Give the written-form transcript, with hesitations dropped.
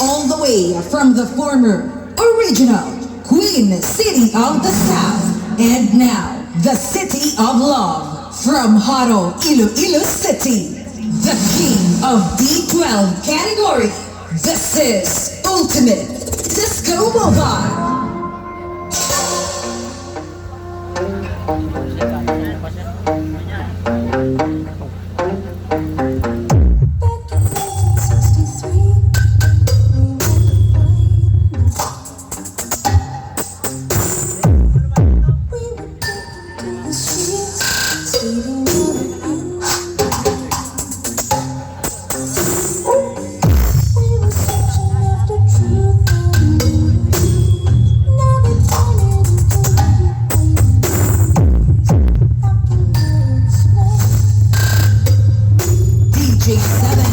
all the way from the former original Queen City of the South, and now the City of Love from Jaro, Iloilo City, the king of D12 category. This is Ultimate Disco Mobile. DJ 7